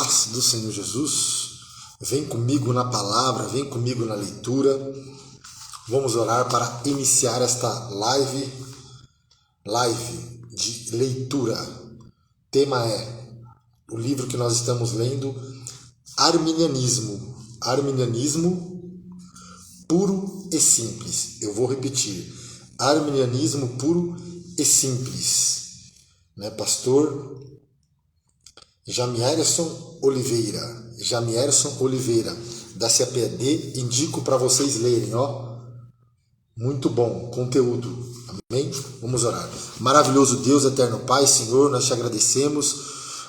paz do Senhor Jesus, vem comigo na palavra, vem comigo na leitura. Vamos orar para iniciar esta live de leitura. O tema é o livro que nós estamos lendo, Arminianismo puro e simples. Eu vou repetir, Arminianismo puro e simples. Pastor Jamierson Oliveira, da CAPD, indico para vocês lerem, muito bom conteúdo, amém? Vamos orar. Maravilhoso Deus, eterno Pai, Senhor, nós te agradecemos,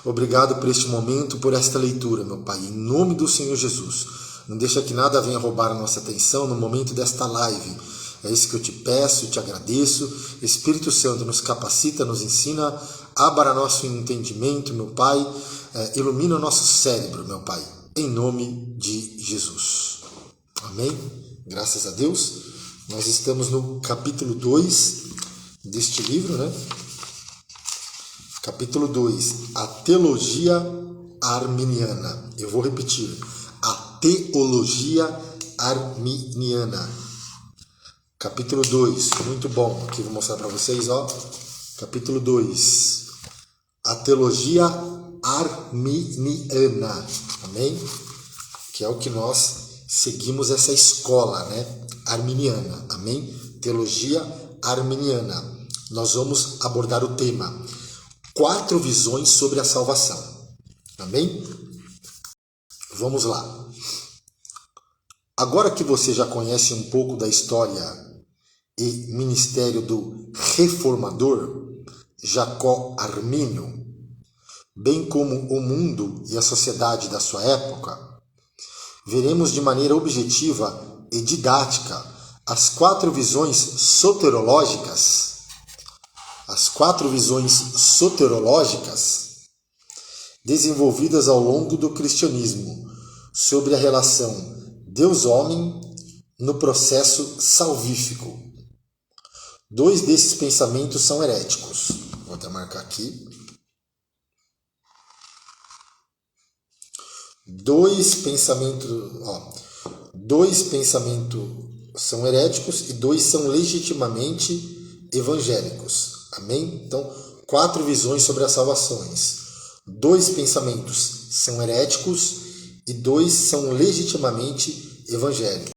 obrigado por este momento, por esta leitura, meu Pai, em nome do Senhor Jesus. Não deixa que nada venha roubar a nossa atenção no momento desta live. É isso que eu te peço, te agradeço. Espírito Santo, nos capacita, nos ensina, abra nosso entendimento, meu Pai, ilumina o nosso cérebro, meu Pai, em nome de Jesus. Amém? Graças a Deus. Nós estamos no capítulo 2 deste livro, Capítulo 2, a teologia arminiana. Eu vou repetir, a teologia arminiana. Capítulo 2, muito bom. Aqui vou mostrar para vocês, Capítulo 2, a teologia arminiana. Amém? Que é o que nós seguimos, essa escola, arminiana. Amém? Teologia arminiana. Nós vamos abordar o tema 4 visões sobre a salvação. Amém? Vamos lá. Agora que você já conhece um pouco da história e ministério do reformador Jacó Armínio, bem como o mundo e a sociedade da sua época, veremos de maneira objetiva e didática as 4 visões soterológicas. As 4 visões soterológicas desenvolvidas ao longo do cristianismo sobre a relação Deus-homem no processo salvífico. 2 desses pensamentos são heréticos. Vou até marcar aqui. 2 pensamentos são heréticos e 2 são legitimamente evangélicos. Amém? Então, 4 visões sobre as salvações. 2 pensamentos são heréticos e 2 são legitimamente evangélicos.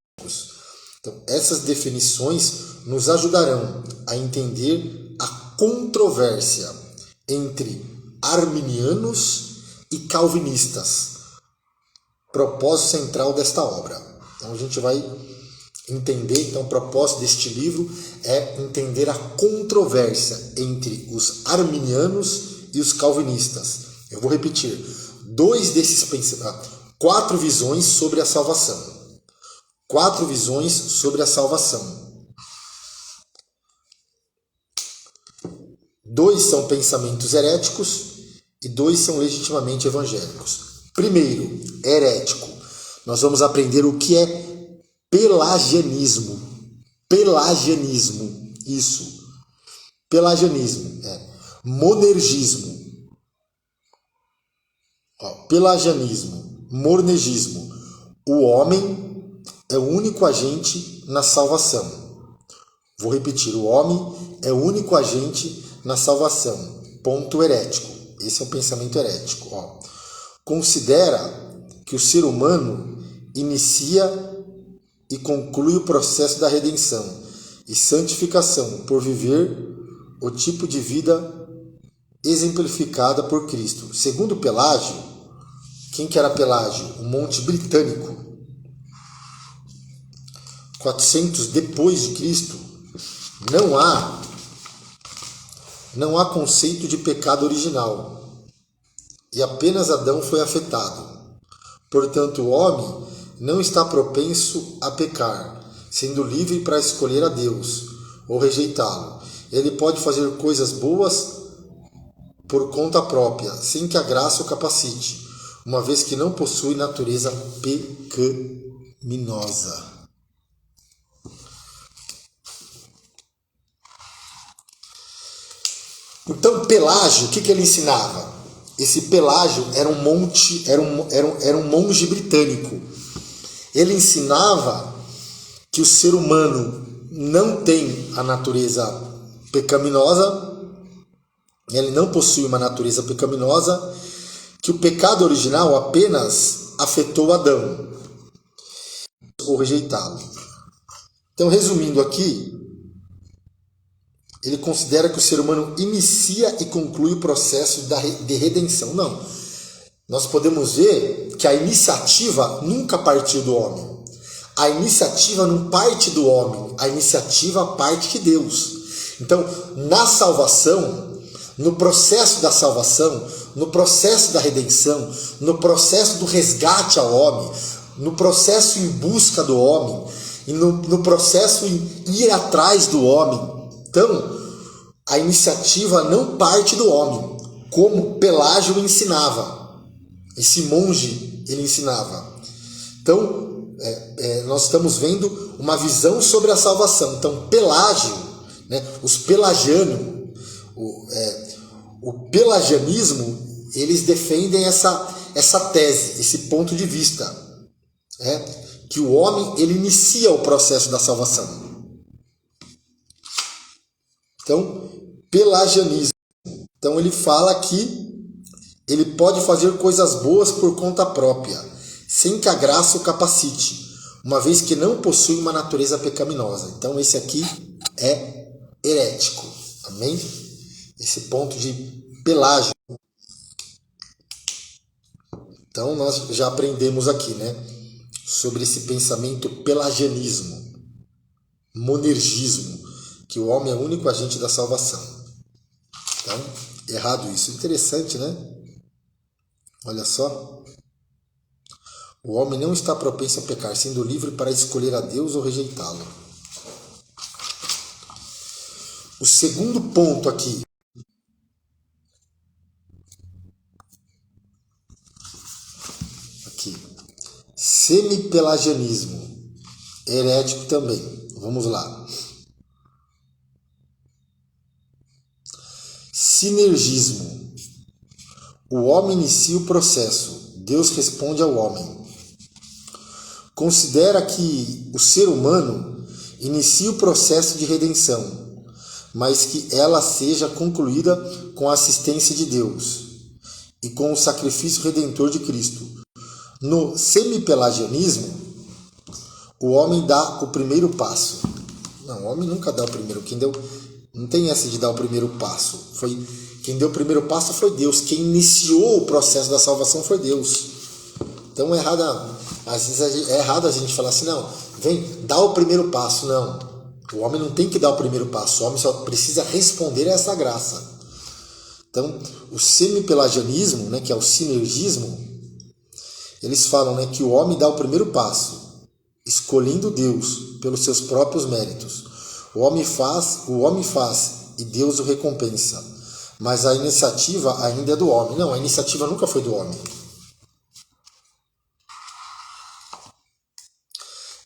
Então, essas definições nos ajudarão a entender a controvérsia entre arminianos e calvinistas, propósito central desta obra. Então, a gente vai entender, o propósito deste livro é entender a controvérsia entre os arminianos e os calvinistas. Eu vou repetir, 4 visões sobre a salvação. 4 visões sobre a salvação. 2 são pensamentos heréticos e 2 são legitimamente evangélicos. Primeiro, herético. Nós vamos aprender o que é pelagianismo. Isso. Pelagianismo. Monergismo. Pelagianismo. Monergismo. O homem é o único agente na salvação. Vou repetir, o homem é o único agente na salvação. Ponto herético. Esse é o pensamento herético. Considera que o ser humano inicia e conclui o processo da redenção e santificação por viver o tipo de vida exemplificada por Cristo. Segundo Pelágio, quem que era Pelágio? O Monte Britânico. 400 depois de Cristo, não há conceito de pecado original e apenas Adão foi afetado. Portanto, o homem não está propenso a pecar, sendo livre para escolher a Deus ou rejeitá-lo. Ele pode fazer coisas boas por conta própria, sem que a graça o capacite, uma vez que não possui natureza pecaminosa. Então, Pelágio, o que ele ensinava? esse Pelágio era um monge britânico. Ele ensinava que o ser humano não tem a natureza pecaminosa, ele não possui uma natureza pecaminosa, que o pecado original apenas afetou Adão, ou rejeitá-lo. Então, resumindo aqui, ele considera que o ser humano inicia e conclui o processo de redenção. Não. Nós podemos ver que a iniciativa nunca partiu do homem. A iniciativa não parte do homem, a iniciativa parte de Deus. Então, na salvação, no processo da salvação, no processo da redenção, no processo do resgate ao homem, no processo em busca do homem, e no processo em ir atrás do homem. Então, a iniciativa não parte do homem, como Pelágio ensinava. Esse monge, ele ensinava. Então, nós estamos vendo uma visão sobre a salvação. Então, Pelágio, né, os pelagianos, o pelagianismo, eles defendem essa tese, esse ponto de vista, que o homem ele inicia o processo da salvação. Então, pelagianismo. Então, ele fala que ele pode fazer coisas boas por conta própria, sem que a graça o capacite, uma vez que não possui uma natureza pecaminosa. Então, esse aqui é herético. Amém? Esse ponto de Pelágio. Então, nós já aprendemos aqui, né, sobre esse pensamento pelagianismo, monergismo, que o homem é o único agente da salvação. Então, errado isso. Interessante, né? Olha só. O homem não está propenso a pecar, sendo livre para escolher a Deus ou rejeitá-lo. O segundo ponto aqui. Semi-pelagianismo. Herético também. Vamos lá. Sinergismo. O homem inicia o processo, Deus responde ao homem. Considera que o ser humano inicia o processo de redenção, mas que ela seja concluída com a assistência de Deus e com o sacrifício redentor de Cristo. No semipelagianismo, o homem dá o primeiro passo. Não, o homem nunca dá o primeiro. Não tem essa de dar o primeiro passo. Quem deu o primeiro passo foi Deus. Quem iniciou o processo da salvação foi Deus. Então às vezes é errado a gente falar assim, não, vem, dá o primeiro passo. Não, o homem não tem que dar o primeiro passo. O homem só precisa responder a essa graça. Então, o semipelagianismo, né, que é o sinergismo, eles falam, né, que o homem dá o primeiro passo, escolhendo Deus pelos seus próprios méritos. O homem faz e Deus o recompensa. Mas a iniciativa ainda é do homem. Não, a iniciativa nunca foi do homem.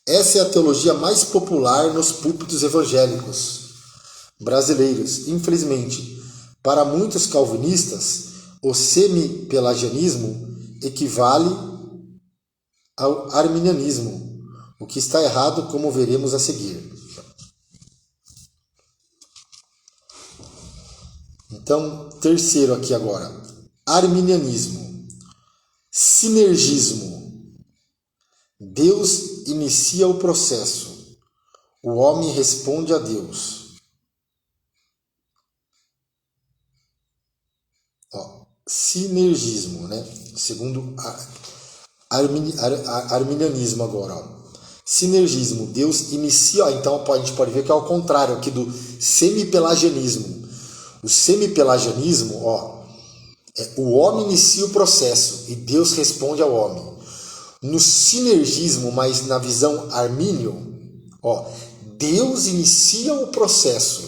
Essa é a teologia mais popular nos púlpitos evangélicos brasileiros. Infelizmente, para muitos calvinistas, o semi-pelagianismo equivale ao arminianismo, o que está errado, como veremos a seguir. Então, terceiro aqui agora, arminianismo, sinergismo. Deus inicia o processo, o homem responde a Deus. Sinergismo, né? Segundo arminianismo agora. Sinergismo, Deus inicia, então a gente pode ver que é ao contrário aqui do semipelagianismo. O semipelagianismo, o homem inicia o processo e Deus responde ao homem. No sinergismo, mas na visão armínio, Deus inicia o processo,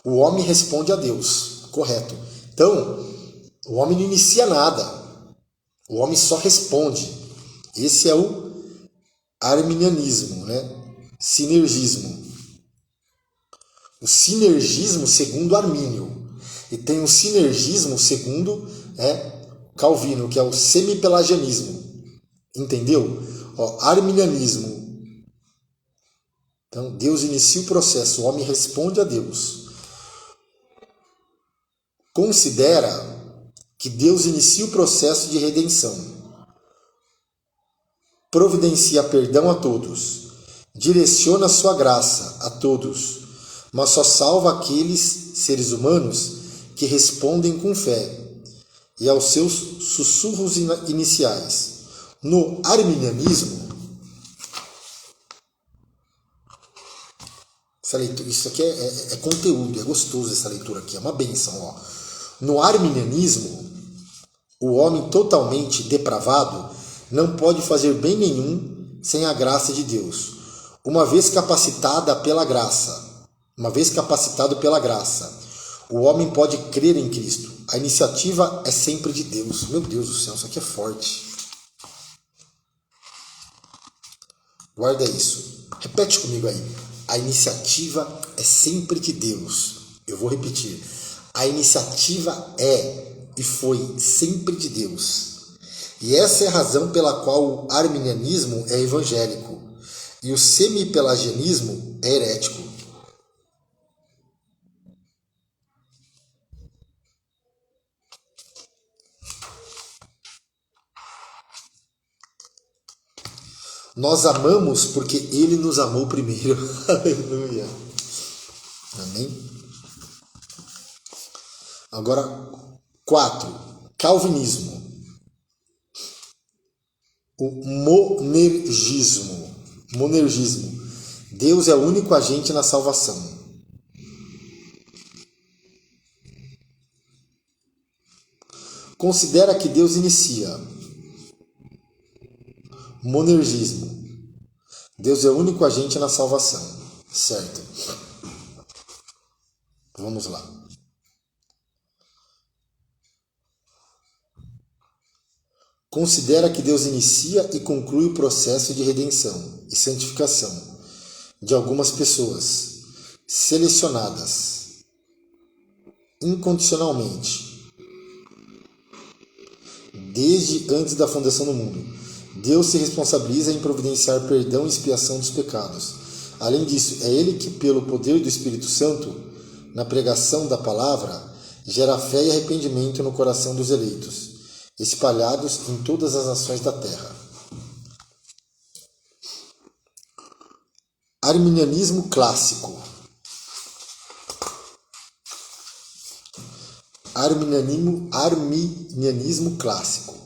o homem responde a Deus, correto? Então, o homem não inicia nada, o homem só responde. Esse é o arminianismo, né? Sinergismo. O sinergismo segundo Armínio. E tem o sinergismo segundo Calvino, que é o semipelagianismo. Entendeu? Ó, arminianismo. Então, Deus inicia o processo, o homem responde a Deus. Considera que Deus inicia o processo de redenção. Providencia perdão a todos. Direciona sua graça a todos, mas só salva aqueles seres humanos que respondem com fé e aos seus sussurros iniciais. No arminianismo, essa leitura, isso aqui é conteúdo, é gostoso essa leitura aqui, é uma bênção. Ó. No arminianismo, o homem totalmente depravado não pode fazer bem nenhum sem a graça de Deus. Uma vez capacitado pela graça, o homem pode crer em Cristo. A iniciativa é sempre de Deus. Meu Deus do céu, isso aqui é forte. Guarda isso. Repete comigo aí. A iniciativa é sempre de Deus. Eu vou repetir. A iniciativa é e foi sempre de Deus. E essa é a razão pela qual o arminianismo é evangélico e o semipelagianismo é herético. Nós amamos porque Ele nos amou primeiro. Aleluia. Amém? Agora, 4. Calvinismo. O monergismo. Deus é o único agente na salvação. Considera que Deus inicia. Monergismo. Deus é o único agente na salvação. Certo. Vamos lá. Considera que Deus inicia e conclui o processo de redenção e santificação de algumas pessoas selecionadas incondicionalmente desde antes da fundação do mundo. Deus se responsabiliza em providenciar perdão e expiação dos pecados. Além disso, é Ele que, pelo poder do Espírito Santo, na pregação da palavra, gera fé e arrependimento no coração dos eleitos, espalhados em todas as nações da terra. Arminianismo clássico. Arminianismo clássico.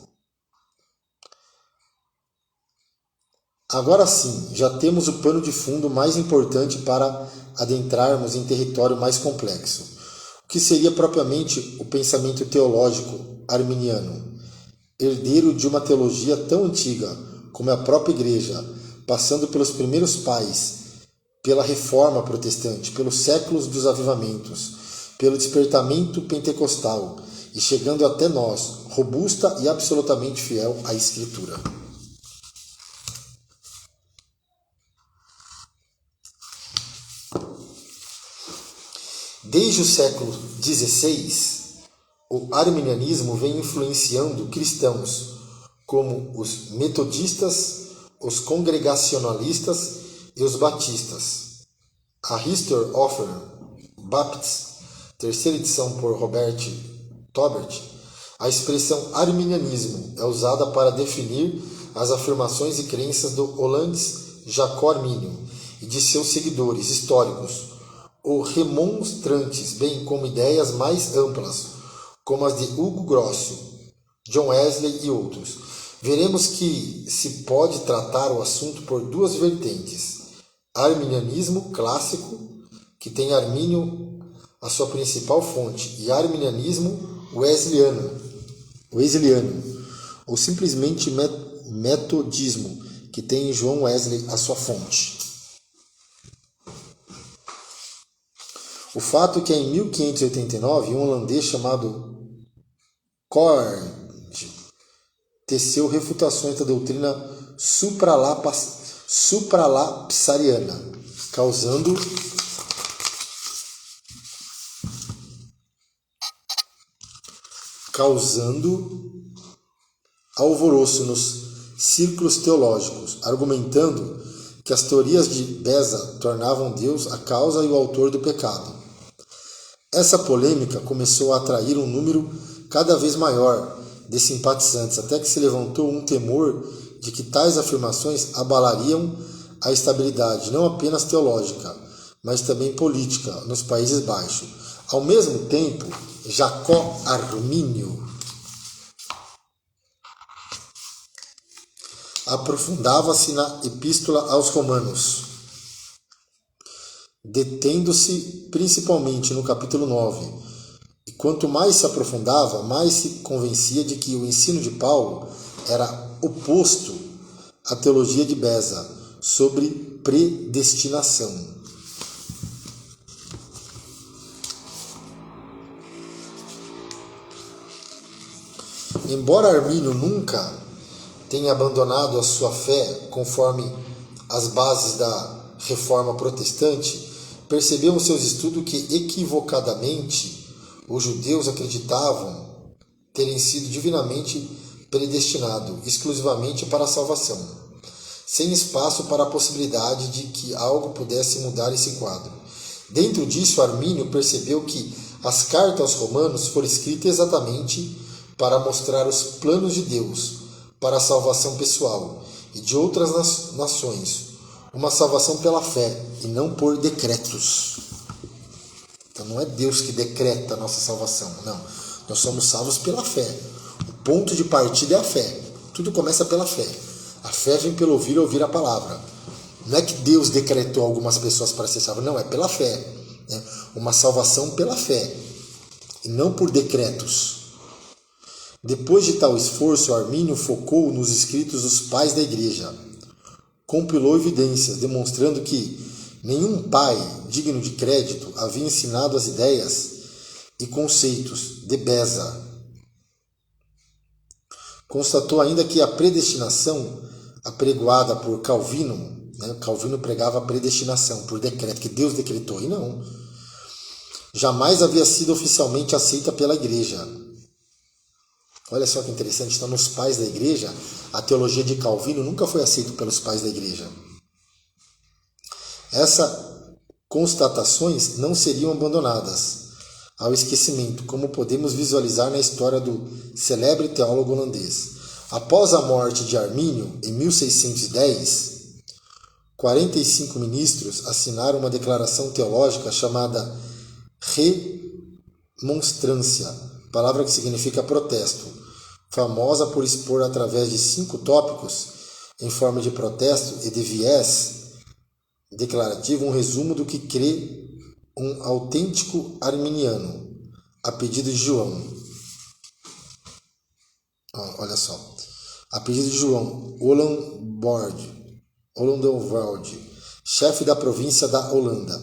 Agora sim, já temos o pano de fundo mais importante para adentrarmos em território mais complexo. O que seria propriamente o pensamento teológico arminiano, herdeiro de uma teologia tão antiga como a própria Igreja, passando pelos primeiros pais, pela Reforma Protestante, pelos séculos dos avivamentos, pelo despertamento pentecostal e chegando até nós, robusta e absolutamente fiel à Escritura. Desde o século XVI, o arminianismo vem influenciando cristãos como os metodistas, os congregacionalistas e os batistas. A History of Baptists, terceira edição por Robert Taubert, a expressão arminianismo é usada para definir as afirmações e crenças do holandês Jacob Arminio e de seus seguidores históricos, ou remonstrantes, bem como ideias mais amplas, como as de Hugo Grosso, John Wesley e outros. Veremos que se pode tratar o assunto por duas vertentes: arminianismo clássico, que tem Armínio a sua principal fonte, e arminianismo wesleyano, ou simplesmente metodismo, que tem João Wesley a sua fonte. O fato é que em 1589, um holandês chamado Coorte teceu refutações da doutrina supralapsariana, causando alvoroço nos círculos teológicos, argumentando que as teorias de Beza tornavam Deus a causa e o autor do pecado. Essa polêmica começou a atrair um número cada vez maior de simpatizantes, até que se levantou um temor de que tais afirmações abalariam a estabilidade não apenas teológica, mas também política nos Países Baixos. Ao mesmo tempo, Jacó Armínio aprofundava-se na Epístola aos Romanos, detendo-se principalmente no capítulo 9. E quanto mais se aprofundava, mais se convencia de que o ensino de Paulo era oposto à teologia de Beza sobre predestinação. Embora Armínio nunca tenha abandonado a sua fé conforme as bases da Reforma Protestante, percebeu em seus estudos que equivocadamente os judeus acreditavam terem sido divinamente predestinados exclusivamente para a salvação, sem espaço para a possibilidade de que algo pudesse mudar esse quadro. Dentro disso, Armínio percebeu que as cartas aos Romanos foram escritas exatamente para mostrar os planos de Deus para a salvação pessoal e de outras nações, uma salvação pela fé e não por decretos. Então não é Deus que decreta a nossa salvação, não. Nós somos salvos pela fé. O ponto de partida é a fé. Tudo começa pela fé. A fé vem pelo ouvir a palavra. Não é que Deus decretou algumas pessoas para ser salvas, não, é pela fé. Né? Uma salvação pela fé e não por decretos. Depois de tal esforço, Armínio focou nos escritos dos pais da igreja. Compilou evidências, demonstrando que nenhum pai digno de crédito havia ensinado as ideias e conceitos de Beza. Constatou ainda que a predestinação apregoada por Calvino, Calvino pregava a predestinação por decreto, que Deus decretou, e não, jamais havia sido oficialmente aceita pela igreja. Olha só que interessante, então nos pais da igreja, a teologia de Calvino nunca foi aceita pelos pais da igreja. Essas constatações não seriam abandonadas ao esquecimento, como podemos visualizar na história do célebre teólogo holandês. Após a morte de Armínio, em 1610, 45 ministros assinaram uma declaração teológica chamada Remonstrância, palavra que significa protesto, famosa por expor através de 5 tópicos, em forma de protesto e de viés declarativo, um resumo do que crê um autêntico arminiano, a pedido de João. Olha só. A pedido de João Oldenbarde, chefe da província da Holanda,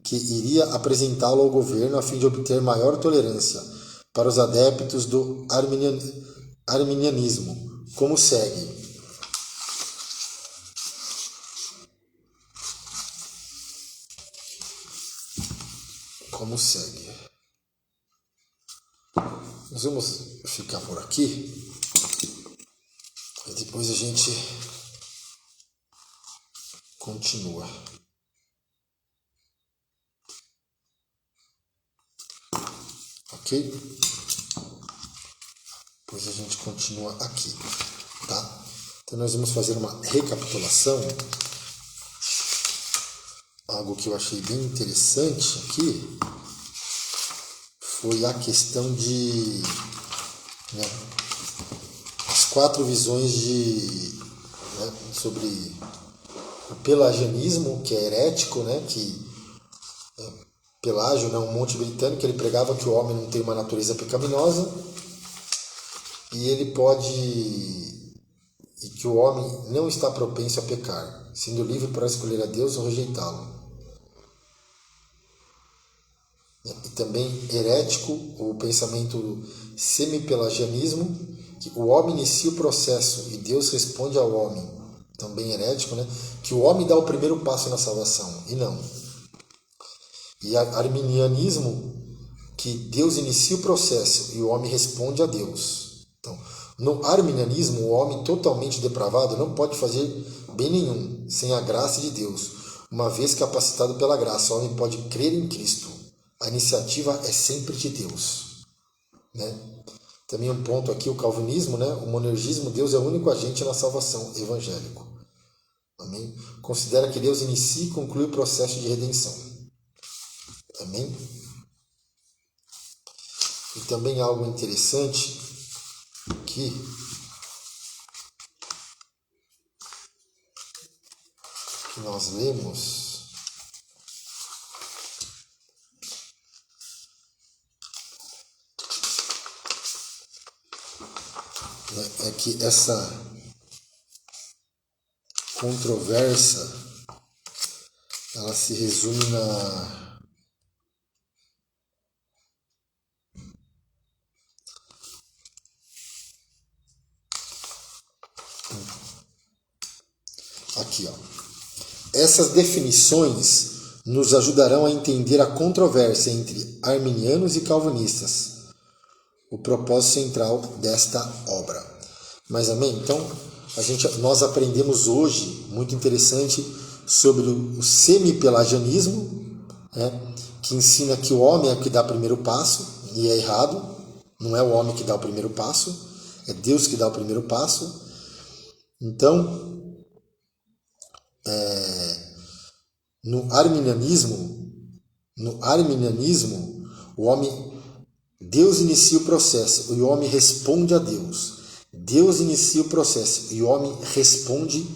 que iria apresentá-lo ao governo a fim de obter maior tolerância para os adeptos do arminianismo, como segue. Nós vamos ficar por aqui e depois a gente continua. Ok? Depois a gente continua aqui, tá? Então nós vamos fazer uma recapitulação. Algo que eu achei bem interessante aqui foi a questão de as 4 visões sobre o pelagianismo, que é herético, que Pelágio, um monte britânico, ele pregava que o homem não tem uma natureza pecaminosa e que o homem não está propenso a pecar, sendo livre para escolher a Deus ou rejeitá-lo. E também herético, o pensamento semi-pelagianismo, que o homem inicia o processo e Deus responde ao homem. Também herético, que o homem dá o primeiro passo na salvação, e não. E arminianismo, que Deus inicia o processo e o homem responde a Deus. Então, No arminianismo, o homem totalmente depravado não pode fazer bem nenhum sem a graça de Deus. Uma vez capacitado pela graça, o homem pode crer em Cristo. A iniciativa é sempre de Deus. Né? Também um ponto aqui, o calvinismo, né? O monergismo, Deus é o único agente na salvação, evangélico. Amém? Considera que Deus inicia e conclui o processo de redenção. Amém? E também algo interessante que nós lemos é que essa controvérsia ela se resume aqui, ó. Essas definições nos ajudarão a entender a controvérsia entre arminianos e calvinistas, o propósito central desta obra. Mas amém? Então, nós aprendemos hoje, muito interessante, sobre o semi-pelagianismo, né, que ensina que o homem é o que dá o primeiro passo, e é errado. Não é o homem que dá o primeiro passo, é Deus que dá o primeiro passo. Então, no arminianismo, o homem, Deus inicia o processo e o homem responde a Deus. Deus inicia o processo e o homem responde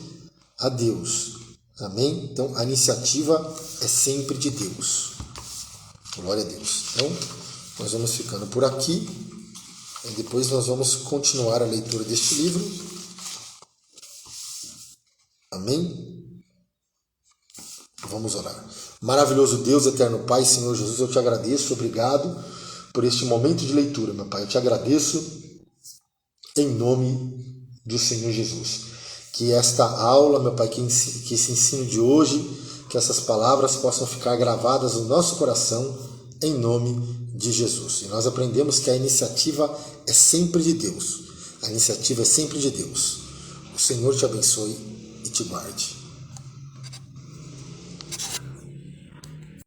a Deus. Amém? Então, a iniciativa é sempre de Deus. Glória a Deus. Então, nós vamos ficando por aqui. E depois nós vamos continuar a leitura deste livro. Amém? Vamos orar. Maravilhoso Deus, eterno Pai, Senhor Jesus, eu te agradeço. Obrigado por este momento de leitura, meu Pai. Eu te agradeço em nome do Senhor Jesus. Que esta aula, meu Pai, que esse ensino de hoje, que essas palavras possam ficar gravadas no nosso coração, em nome de Jesus. E nós aprendemos que a iniciativa é sempre de Deus. A iniciativa é sempre de Deus. O Senhor te abençoe e te guarde.